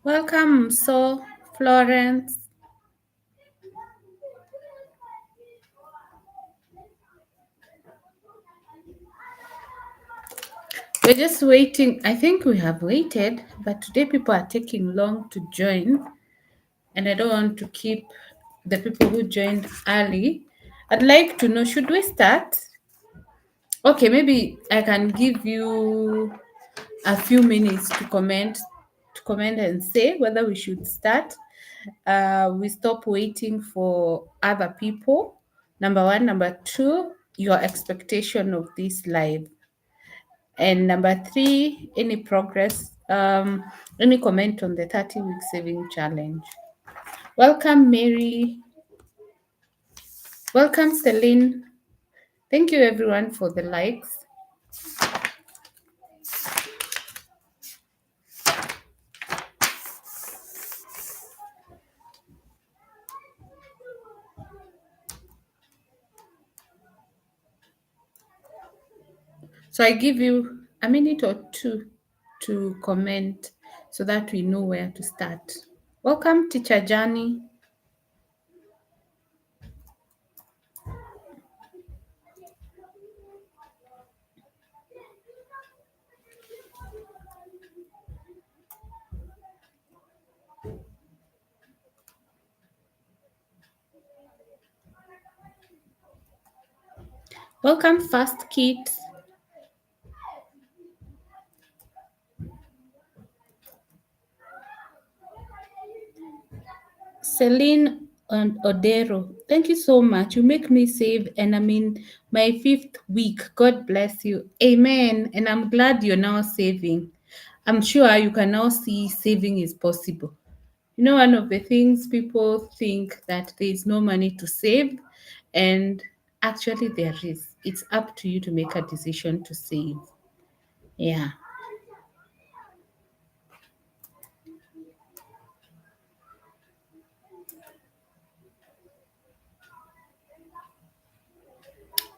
Welcome, so Florence. We're just waiting. I think we have waited, but today people are taking long to join, and I don't want to keep the people who joined early. I'd like to know, should we start? Okay, maybe I can give you a few minutes to comment and say whether we should start. We stop waiting for other people. Number one. Number two, your expectation of this live. And number three, any progress, any comment on the 30-week saving challenge. Welcome, Mary. Welcome, Celine. Thank you, everyone, for the likes. So I give you a minute or two to comment so that we know where to start. Welcome, Teacher Jani. Welcome, Fast Kids. Celine and Odero, thank you so much. You make me save, and I'm in my 5th week. God bless you. Amen. And I'm glad you're now saving. I'm sure you can now see saving is possible. You know, one of the things people think that there is no money to save, and actually there is. It's up to you to make a decision to save. Yeah.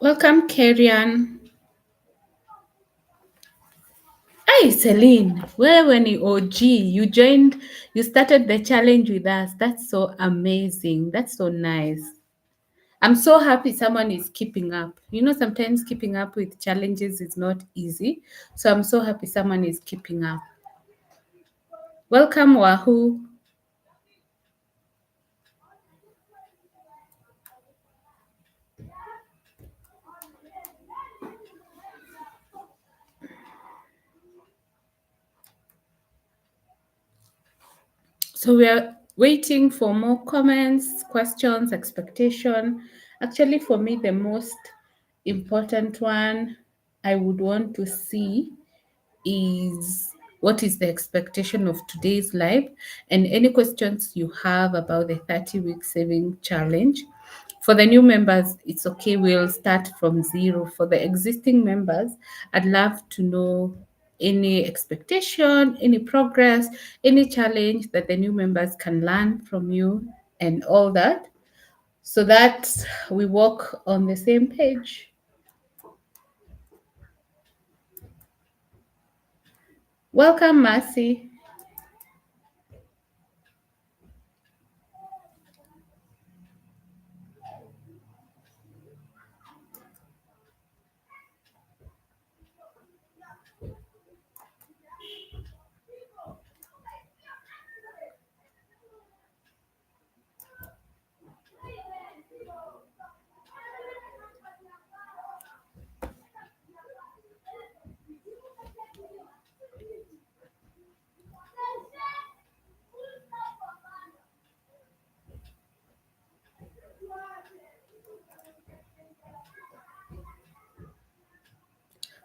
Welcome, Karian. Hey, Celine, wewe ni OG. You started the challenge with us. That's so amazing. That's so nice. I'm so happy someone is keeping up. You know, sometimes keeping up with challenges is not easy. So I'm so happy someone is keeping up. Welcome, Wahoo. So we are waiting for more comments, questions, expectation. Actually, for me, the most important one I would want to see is what is the expectation of today's life, and any questions you have about the 30-week saving challenge. For the new members, it's okay, we'll start from zero. For the existing members, I'd love to know any expectation, any progress, any challenge that the new members can learn from you, and all that, so that we walk on the same page. Welcome, Mercy.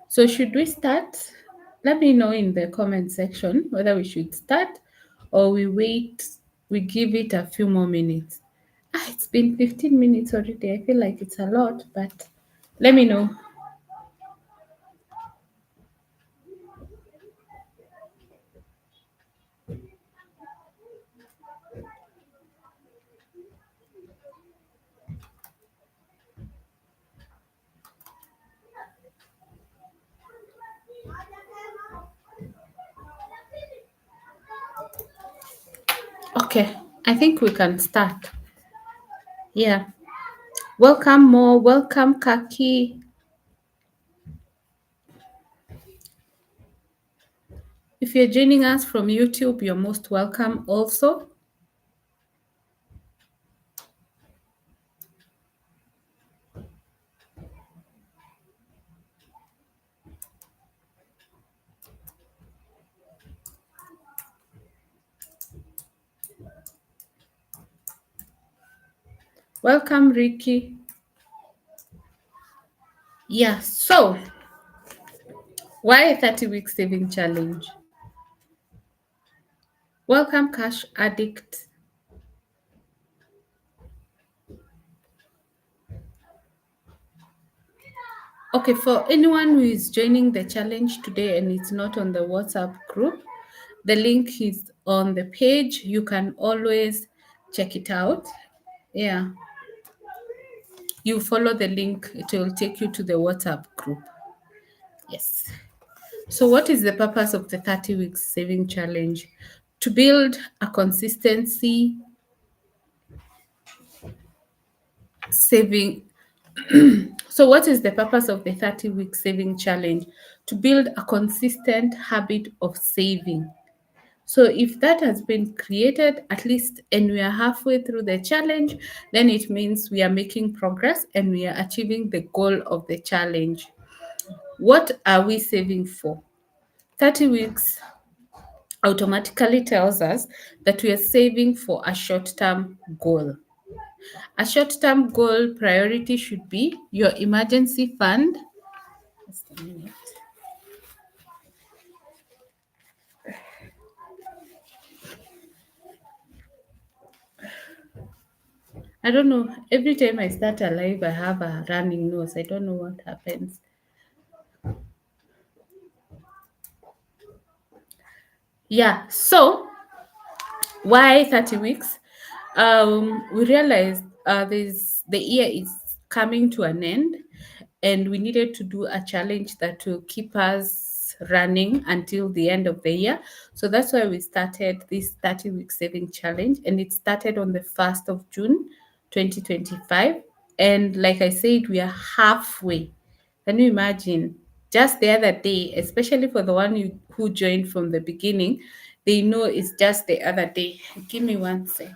So should we start? Let me know in the comment section whether we should start or we wait, we give it a few more minutes. It's been 15 minutes already. I feel like it's a lot, but let me know. Okay, I think we can start. Yeah. Welcome, Mo. Welcome, Kaki. If you're joining us from YouTube, you're most welcome also. Welcome, Ricky. Yeah, so why a 30-week saving challenge? Welcome, Cash Addict. Okay, for anyone who is joining the challenge today and it's not on the WhatsApp group, the link is on the page. You can always check it out. Yeah, you follow the link, it will take you to the WhatsApp group. Yes. So, what is the purpose of the 30 weeks saving challenge? To build a consistency saving. So, what is the purpose of the 30 week saving challenge? To build a consistent habit of saving. So, if that has been created, at least, and we are halfway through the challenge, then it means we are making progress and we are achieving the goal of the challenge. What are we saving for? 30 weeks automatically tells us that we are saving for a short term goal. A short term goal priority should be your emergency fund. Just a minute. I don't know. Every time I start a live, I have a running nose. I don't know what happens. Yeah. So, why 30 weeks? We realized the year is coming to an end, and we needed to do a challenge that will keep us running until the end of the year. So that's why we started this 30-week saving challenge, and it started on the 1st of June 2025. And like I said, we are halfway. Can you imagine? Just the other day, especially for the one who joined from the beginning, they know it's just the other day. Give me one sec.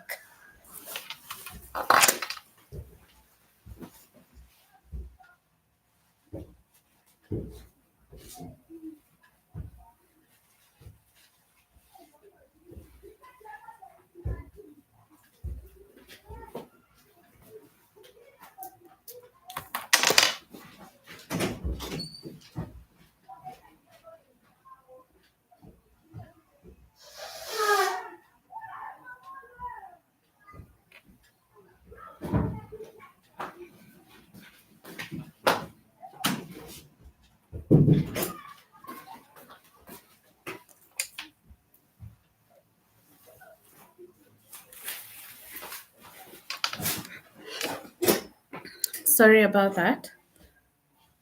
Sorry about that.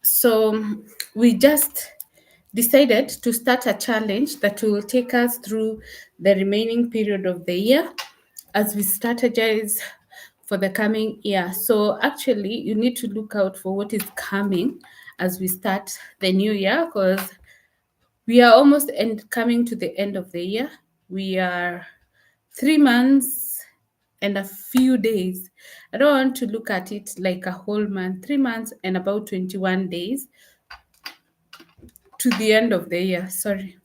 So we just decided to start a challenge that will take us through the remaining period of the year as we strategize for the coming year. So actually, you need to look out for what is coming as we start the new year, because we are almost coming to the end of the year. We are 3 months and a few days. I don't want to look at it like a whole month. 3 months and about 21 days to the end of the year. Sorry,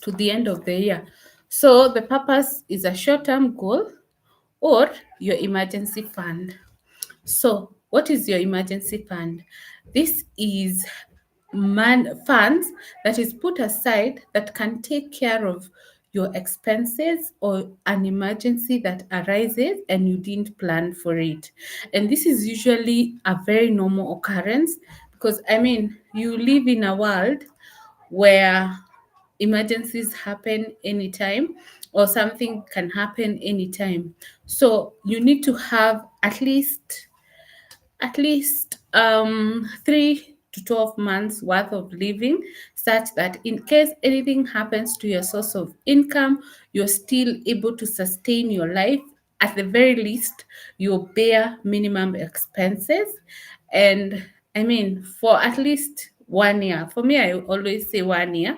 to the end of the year. So the purpose is a short term goal or your emergency fund. So, what is your emergency fund? This is funds that is put aside that can take care of your expenses or an emergency that arises and you didn't plan for it. And this is usually a very normal occurrence because I mean, you live in a world where emergencies happen anytime or something can happen anytime. So you need to have at least 3 to 12 months worth of living such that in case anything happens to your source of income, you're still able to sustain your life. At the very least, your bare minimum expenses. And I mean, for at least 1 year. For me, I always say 1 year.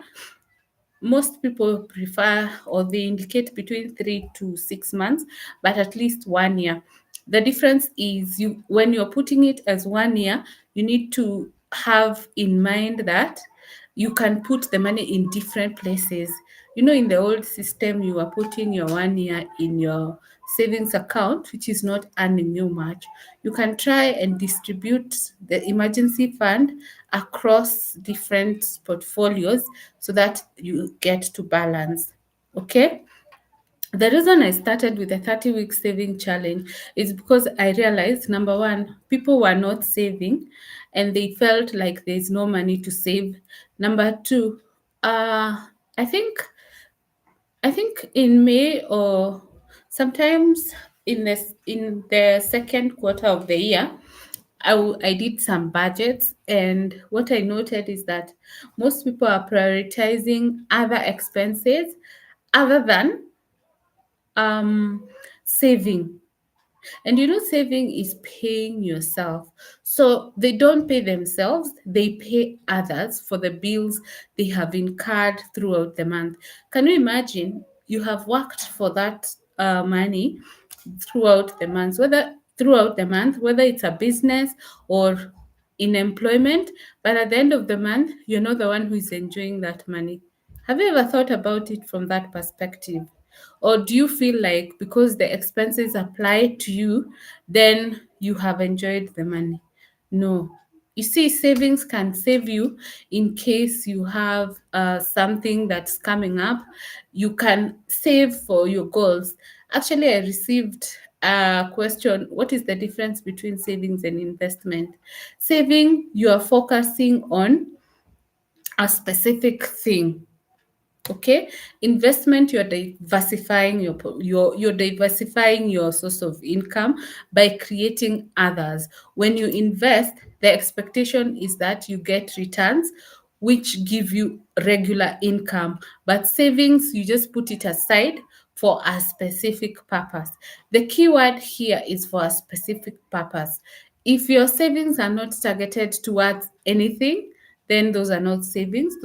Most people prefer or they indicate between 3 to 6 months, but at least 1 year. The difference is you when you're putting it as 1 year, you need to have in mind that you can put the money in different places. In the old system, you are putting your 1 year in your savings account, which is not earning you much. You can try and distribute the emergency fund across different portfolios so that you get to balance. Okay. The reason I started with the 30-week saving challenge is because I realized, number one, people were not saving and they felt like there's no money to save. Number two, I think in May or sometimes in the second quarter of the year, I did some budgets, and what I noted is that most people are prioritizing other expenses other than saving. And saving is paying yourself. So they don't pay themselves, they pay others for the bills they have incurred throughout the month. Can you imagine? You have worked for that money throughout the month, whether it's a business or in employment, but at the end of the month, you're not the one who is enjoying that money. Have you ever thought about it from that perspective? Or do you feel like because the expenses apply to you, then you have enjoyed the money? No. You see, savings can save you in case you have something that's coming up. You can save for your goals. Actually, I received a question: what is the difference between savings and investment? Saving, you are focusing on a specific thing. Okay. Investment, you're diversifying you're diversifying your source of income by creating others. When you invest, the expectation is that you get returns which give you regular income, but savings, you just put it aside for a specific purpose. The key word here is for a specific purpose. If your savings are not targeted towards anything, then those are not savings.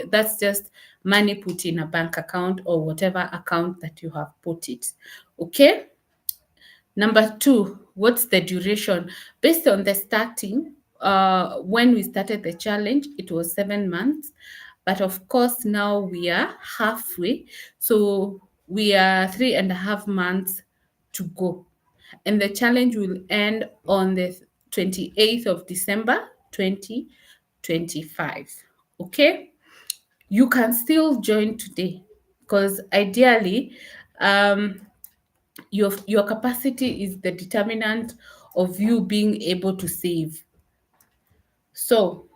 That's just money put in a bank account or whatever account that you have put it. Okay. Number two, what's the duration? Based on the starting, when we started the challenge, it was 7 months. But of course, now we are halfway. So we are 3.5 months to go. And the challenge will end on the 28th of December, 2025. Okay. You can still join today because ideally, um, your capacity is the determinant of you being able to save. So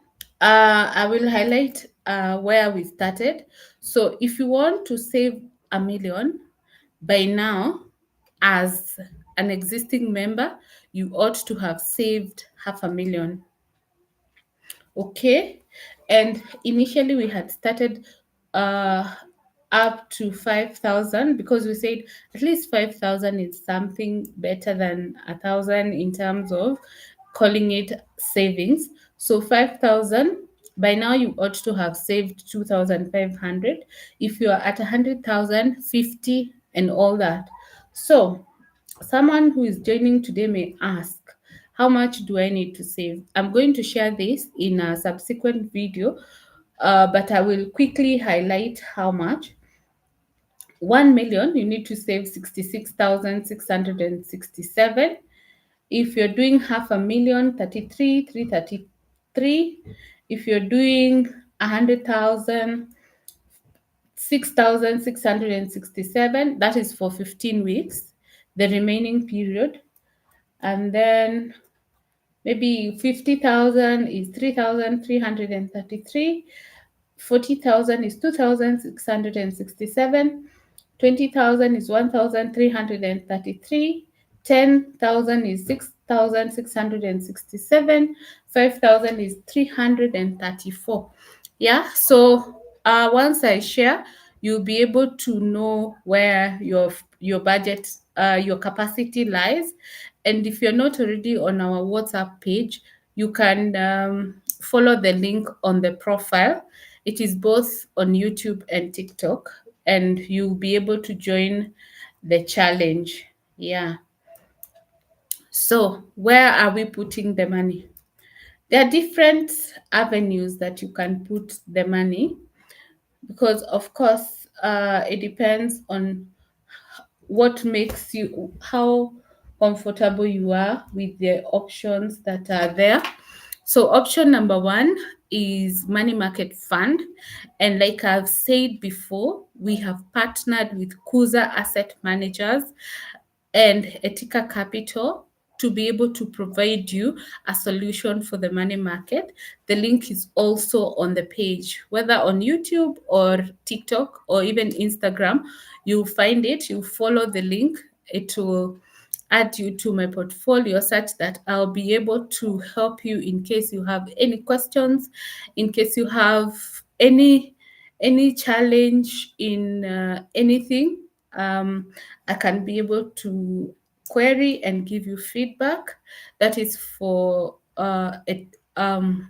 I will highlight where we started. So if you want to save 1 million by now, as an existing member, you ought to have saved 500,000. Okay. And initially we had started uh up to 5,000 because we said at least 5,000 is something better than 1,000 in terms of calling it savings. So 5,000, by now you ought to have saved 2,500. If you are at 100,000, 50 and all that. So someone who is joining today may ask, how much do I need to save? I'm going to share this in a subsequent video, but I will quickly highlight how much. 1 million, you need to save 66,667. If you're doing 500,000, 333. If you're doing 100,000, 6,667. That is for 15 weeks, the remaining period. And then maybe 50,000 is 3,333. 40,000 is 2,667. 20,000 is 1,333. 10,000 is 6,667. 5,000 is 334. Yeah, so once I share, you'll be able to know where your budget, your capacity lies. And if you're not already on our WhatsApp page, you can follow the link on the profile. It is both on YouTube and TikTok, and you'll be able to join the challenge. Yeah. So where are we putting the money? There are different avenues that you can put the money, because of course it depends on what makes you, how comfortable you are with the options that are there. So option number one is money market fund, and like I've said before, we have partnered with Kuza Asset Managers and Etika Capital to be able to provide you a solution for the money market. The link is also on the page, whether on YouTube or TikTok or even Instagram. You'll find it, you follow the link, it will add you to my portfolio such that I'll be able to help you in case you have any questions, in case you have any challenge in anything. I can be able to query and give you feedback. That is for Kuza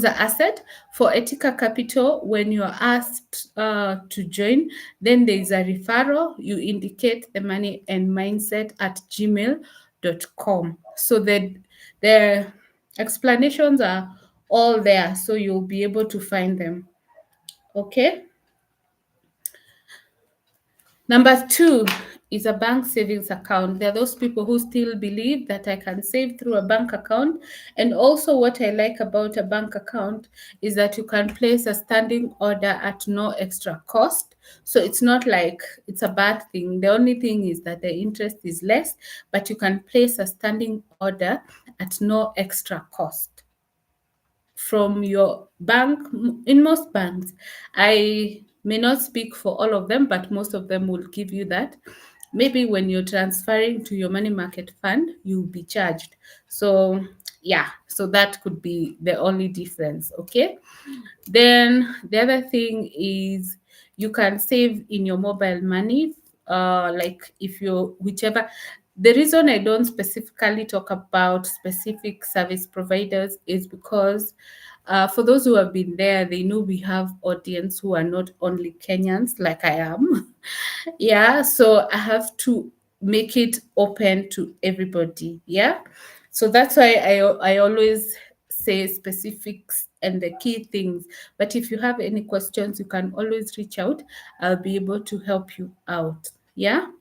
Asset. For Etika Capital, when you're asked to join, then there is a referral. You indicate the money and mindset at gmail.com. So the explanations are all there, so you'll be able to find them. Okay. Number two is a bank savings account. There are those people who still believe that I can save through a bank account. And also, what I like about a bank account is that you can place a standing order at no extra cost. So it's not like it's a bad thing. The only thing is that the interest is less, but you can place a standing order at no extra cost from your bank. In most banks, I may not speak for all of them, but most of them will give you that. Maybe when you're transferring to your money market fund, you'll be charged. So yeah, so that could be the only difference. Okay. Then the other thing is you can save in your mobile money. Like if you whichever, the reason I don't specifically talk about specific service providers is because for those who have been there, they know we have audience who are not only Kenyans like I am. Yeah, so I have to make it open to everybody. Yeah, so that's why I always say specifics and the key things. But if you have any questions, you can always reach out. I'll be able to help you out. Yeah.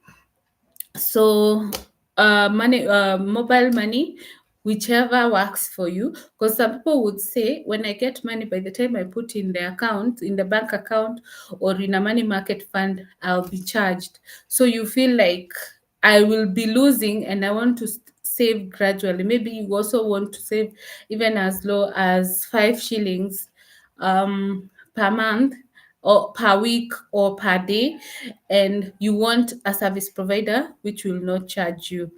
So money, mobile money, whichever works for you, because some people would say when I get money, by the time I put in the account, in the bank account or in a money market fund, I'll be charged. So you feel like I will be losing and I want to save gradually. Maybe you also want to save even as low as 5 shillings per month or per week or per day, and you want a service provider which will not charge you.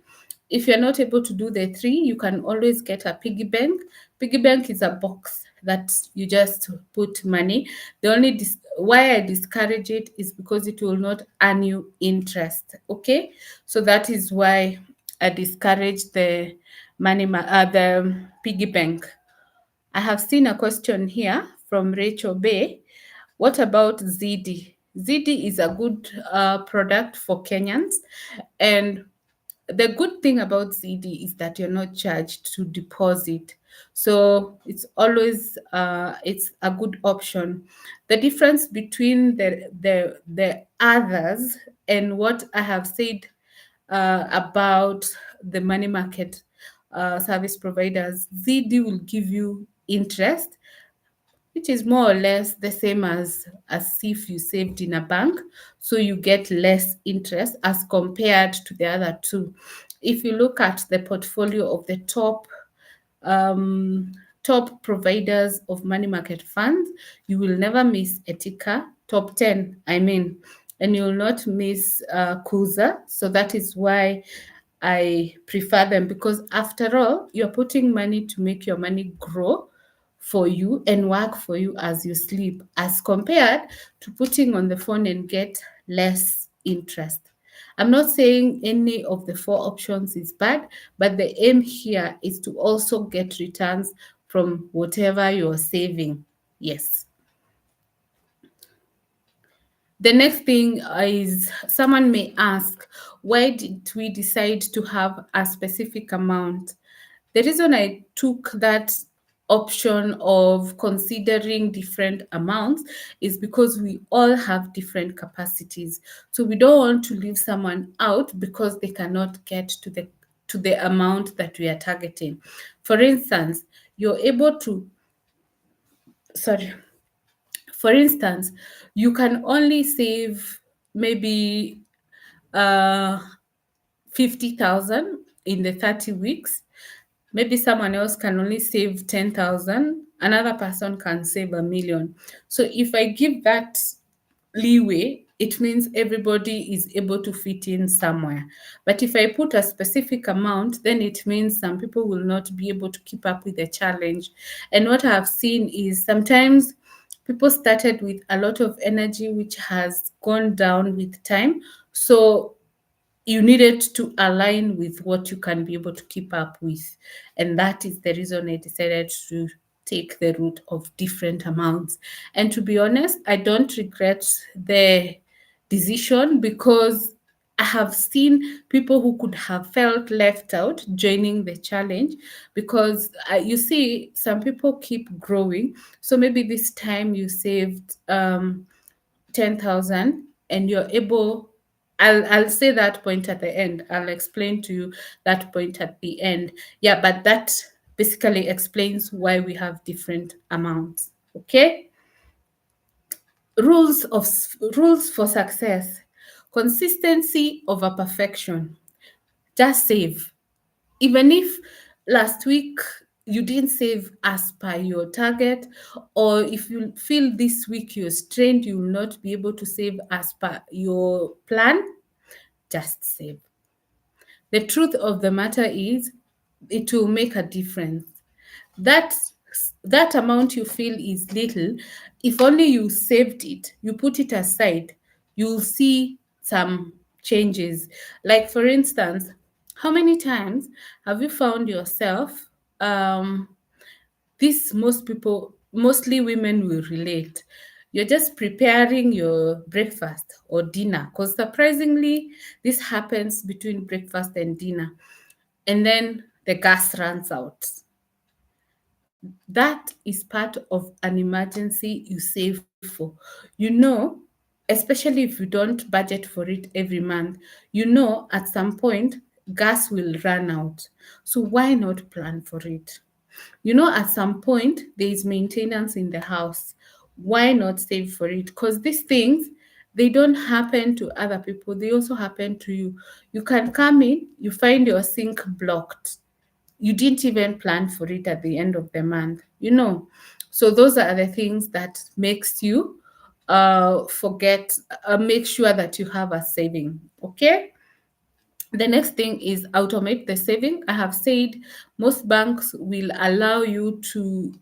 If you're not able to do the three, you can always get a piggy bank. Piggy bank is a box that you just put money. The only why I discourage it is because it will not earn you interest. Okay, so that is why I discourage the the piggy bank. I have seen a question here from Rachel Bay. What about ZD? ZD is a good product for Kenyans, and the good thing about ZD is that you're not charged to deposit. So it's always it's a good option. The difference between the others and what I have said about the money market service providers, ZD will give you interest, which is more or less the same as if you saved in a bank. So you get less interest as compared to the other two. If you look at the portfolio of the um, top providers of money market funds, you will never miss Etika, top 10, I mean, and you will not miss Kuza. So that is why I prefer them, because after all, you're putting money to make your money grow for you and work for you as you sleep, as compared to putting on the phone and get less interest. I'm not saying any of the four options is bad, but the aim here is to also get returns from whatever you're saving. Yes. The next thing is someone may ask, why did we decide to have a specific amount? The reason I took that option of considering different amounts is because we all have different capacities. So we don't want to leave someone out because they cannot get to the amount that we are targeting. For instance, you're able to sorry, for instance, you can only save maybe uh 50,000 in the 30 weeks. Maybe someone else can only save 10,000, another person can save 1 million. So if I give that leeway, it means everybody is able to fit in somewhere. But if I put a specific amount, then it means some people will not be able to keep up with the challenge. And what I've seen is sometimes people started with a lot of energy, which has gone down with time. So you needed to align with what you can be able to keep up with. And that is the reason I decided to take the route of different amounts. And to be honest, I don't regret the decision because I have seen people who could have felt left out joining the challenge because you see, some people keep growing. So maybe this time you saved 10,000 and you're able, I'll say that point at the end. I'll explain to you that point at the end. Yeah, but that basically explains why we have different amounts. Okay? Rules for success. Consistency over perfection. Just save. Even if last week you didn't save as per your target, or if you feel this week you're strained, you will not be able to save as per your plan, just save. The truth of the matter is, it will make a difference. That that amount you feel is little, if only you saved it, you put it aside, you'll see some changes. Like for instance, how many times have you found yourself, um this most people, mostly women will relate, you're just preparing your breakfast or dinner, because surprisingly this happens between breakfast and dinner, and then the gas runs out. That is part of an emergency you save for. You know, especially if you don't budget for it every month, you know at some point gas will run out. So why not plan for it? You know, at some point there is maintenance in the house. Why not save for it? Because these things, they don't happen to other people, they also happen to you. You can come in, you find your sink blocked, you didn't even plan for it at the end of the month, you know. So those are the things that makes you forget, make sure that you have a saving. Okay. The next thing is automate the saving. I have said most banks will allow you to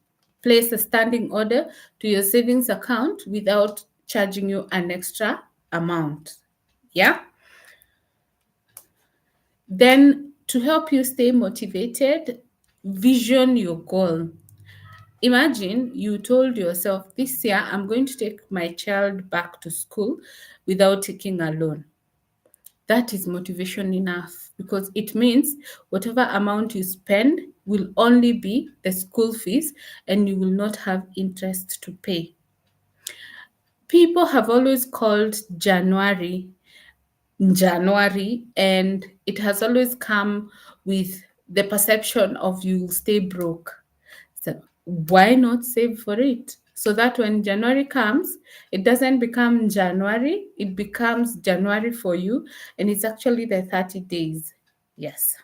place a standing order to your savings account without charging you an extra amount. Yeah. Then, to help you stay motivated, vision your goal. Imagine you told yourself, this year I'm going to take my child back to school without taking a loan. That is motivation enough, because it means whatever amount you spend will only be the school fees and you will not have interest to pay. People have always called January, and it has always come with the perception of you'll stay broke. So why not save for it? So that when January comes, it doesn't become January, it becomes January for you, and it's actually the 30 days. Yes.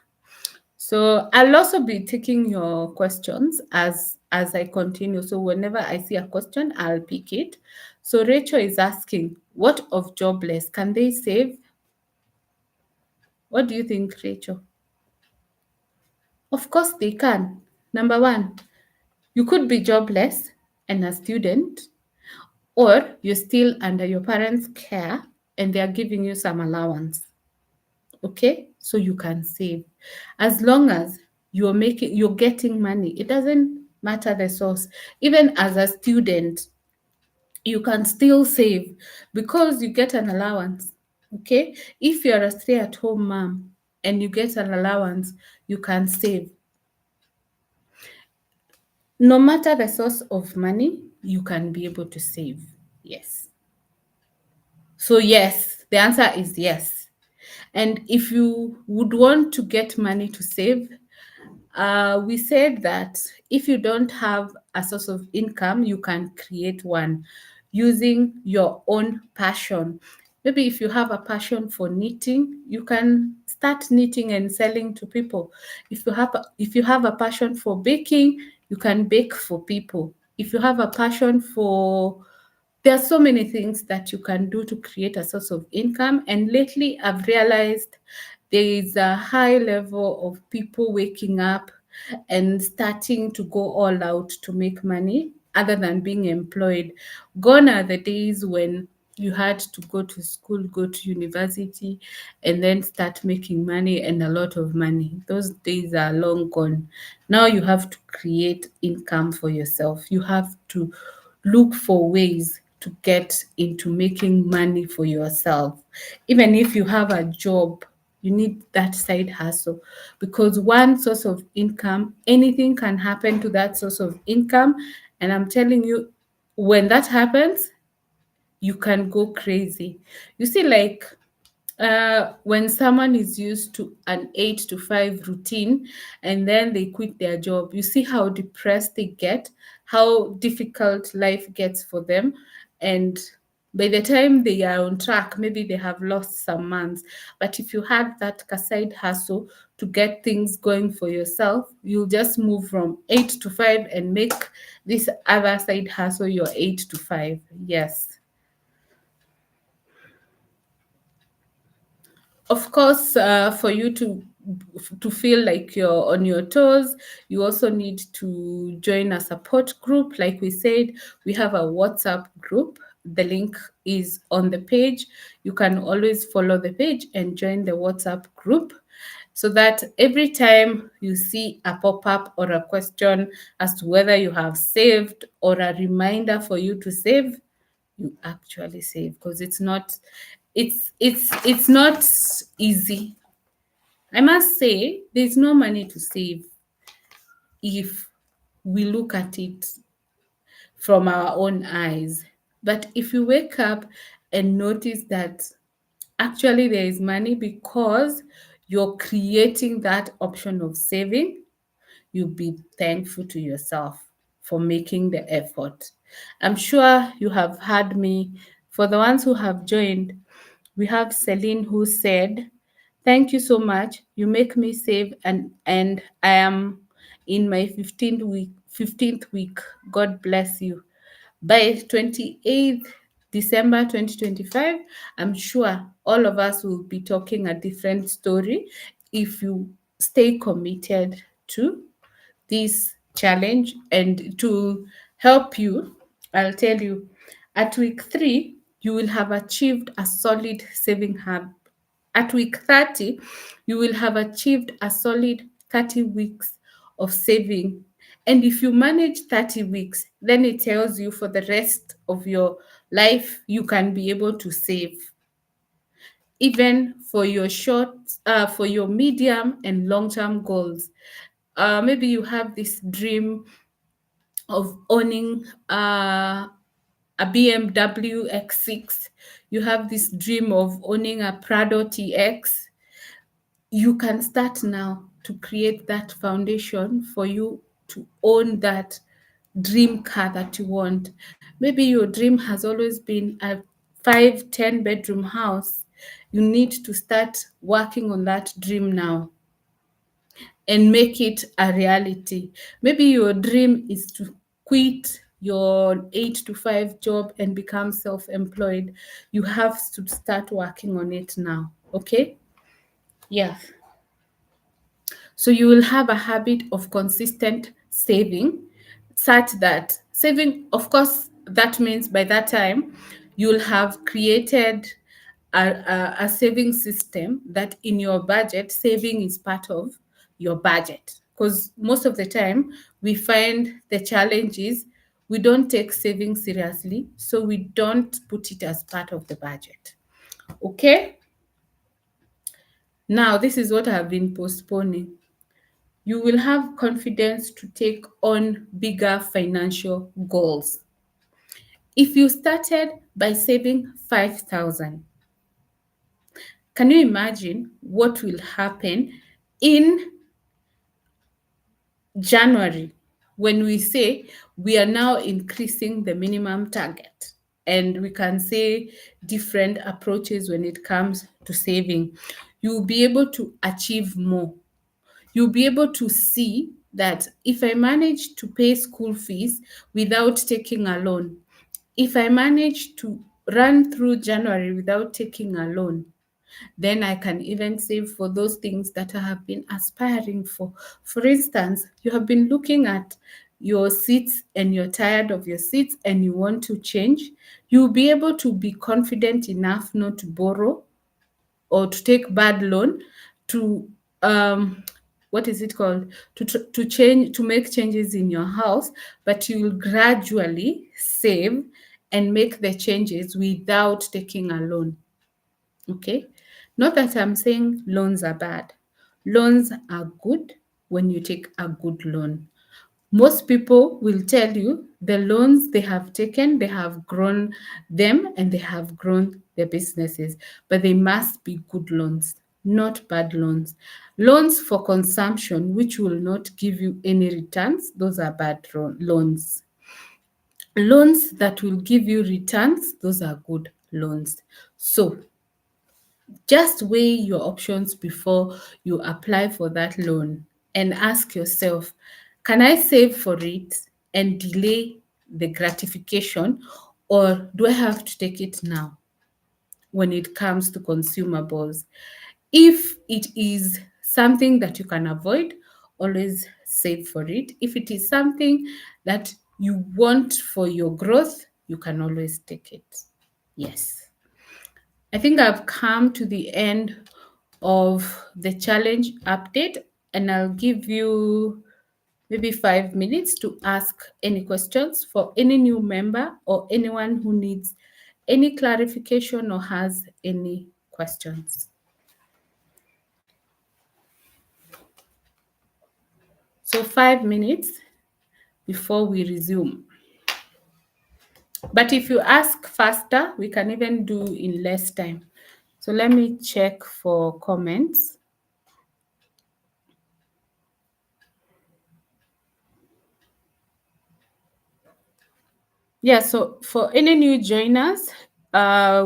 So I'll also be taking your questions as I continue. So whenever I see a question, I'll pick it. So Rachel is asking, what of jobless? Can they save? What do you think, Rachel? Of course they can. Number one, You could be jobless and a student, or you're still under your parents' care and they are giving you some allowance. Okay? So you can save. As long as you're getting money, it doesn't matter the source. Even as a student, you can still save because you get an allowance. Okay? If you're a stay-at-home mom and you get an allowance, you can save. No matter the source of money, you can be able to save. Yes. So, yes, the answer is yes. And if you would want to get money to save, we said that if you don't have a source of income, you can create one using your own passion. Maybe if you have a passion for knitting, you can start knitting and selling to people. If you have a passion for baking, you can bake for people. If you have a passion for there are so many things that you can do to create a source of income. And lately, I've realized there is a high level of people waking up and starting to go all out to make money other than being employed. Gone are the days when you had to go to school, go to university, and then start making money and a lot of money. Those days are long gone. Now you have to create income for yourself. You have to look for ways to get into making money for yourself. Even if you have a job, you need that side hustle because one source of income, anything can happen to that source of income. And I'm telling you, when that happens, you can go crazy. You see, like when someone is used to an 8 to 5 routine and then they quit their job, you see how depressed they get, how difficult life gets for them. And by the time they are on track, maybe they have lost some months. But if you had that side hustle to get things going for yourself, you'll just move from 8 to 5 and make this other side hustle your 8 to 5. Yes. Of course, for you to feel like you're on your toes, you also need to join a support group. Like we said, we have a WhatsApp group. The link is on the page. You can always follow the page and join the WhatsApp group so that every time you see a pop-up or a question as to whether you have saved or a reminder for you to save, you actually save because it's not easy. I must say there's no money to save if we look at it from our own eyes. But if you wake up and notice that actually there is money because you're creating that option of saving, you'll be thankful to yourself for making the effort. I'm sure you have heard me. For the ones who have joined, we have Celine who said, "Thank you so much. You make me save and I am in my 15th week. God bless you." By 28th December 2025, I'm sure all of us will be talking a different story if you stay committed to this challenge. And to help you, I'll tell you at week 3, you will have achieved a solid saving habit. At week 30, you will have achieved a solid 30 weeks of saving. And if you manage 30 weeks, then it tells you for the rest of your life, you can be able to save even for your for your medium and long-term goals. Maybe you have this dream of owning a BMW X6. You have this dream of owning a Prado TX. You can start now to create that foundation for you to own that dream car that you want. Maybe your dream has always been a 5, 10 bedroom house. You need to start working on that dream now and make it a reality. Maybe your dream is to quit your 8 to 5 job and become self employed. You have to start working on it now. Okay? Yeah. So you will have a habit of consistent saving. such that saving, of course, that means by that time you'll have created a saving system that in your budget, saving is part of your budget. Because most of the time, we find the challenge is we don't take saving seriously, so we don't put it as part of the budget. Okay? Now, this is what I've been postponing. You will have confidence to take on bigger financial goals. If you started by saving 5,000, can you imagine what will happen in January when we say we are now increasing the minimum target? And we can say different approaches when it comes to saving. You'll be able to achieve more. You'll be able to see that if I manage to pay school fees without taking a loan, if I manage to run through January without taking a loan, then I can even save for those things that I have been aspiring for. For instance, you have been looking at your seats and you're tired of your seats and you want to change. You'll be able to be confident enough not to borrow or to take bad loan to what is it called, to change, to make changes in your house, but you will gradually save and make the changes without taking a loan. Okay. Not that I'm saying loans are bad. Loans are good when you take a good loan. Most people will tell you the loans they have taken, they have grown them and they have grown their businesses, but they must be good loans, not bad loans. Loans for consumption, which will not give you any returns, those are bad loans. Loans that will give you returns, those are good loans. So just weigh your options before you apply for that loan and ask yourself, can I save for it and delay the gratification, or do I have to take it now when it comes to consumables? If it is something that you can avoid, always save for it. If it is something that you want for your growth, you can always take it. Yes. I think I've come to the end of the challenge update, and I'll give you maybe 5 minutes to ask any questions for any new member or anyone who needs any clarification or has any questions. So 5 minutes before we resume. But if you ask faster, we can even do in less time. So let me check for comments. Yeah, so for any new joiners,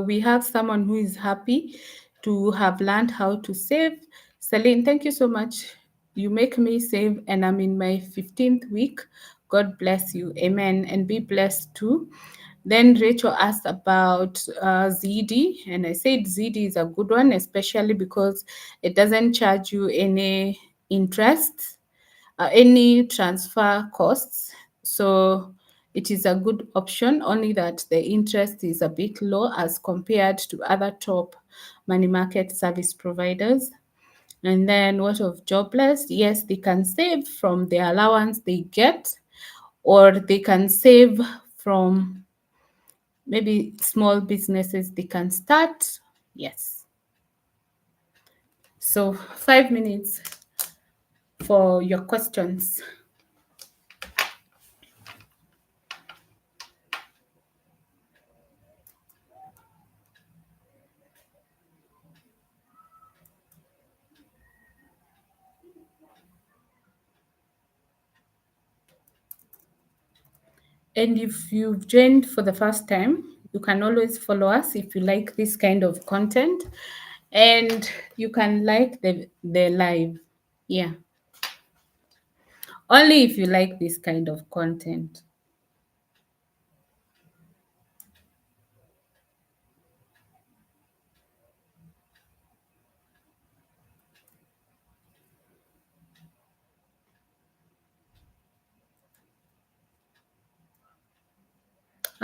we have someone who is happy to have learned how to save. Celine, thank you so much. You make me save, and I'm in my 15th week. God bless you. Amen. And be blessed too. Then Rachel asked about ZD, and I said ZD is a good one, especially because it doesn't charge you any interest, any transfer costs. So it is a good option, only that the interest is a bit low as compared to other top money market service providers. And then what of jobless? Yes, they can save from the allowance they get, or they can save from maybe small businesses they can start. Yes. So 5 minutes for your questions. And if you've joined for the first time, you can always follow us if you like this kind of content, and you can like the live. Yeah. Only if you like this kind of content.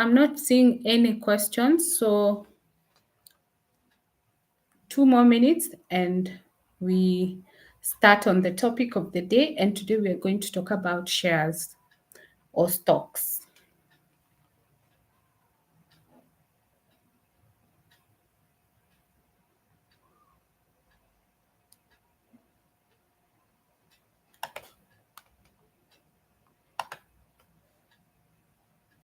I'm not seeing any questions, so 2 more minutes and we start on the topic of the day. And today we are going to talk about shares or stocks.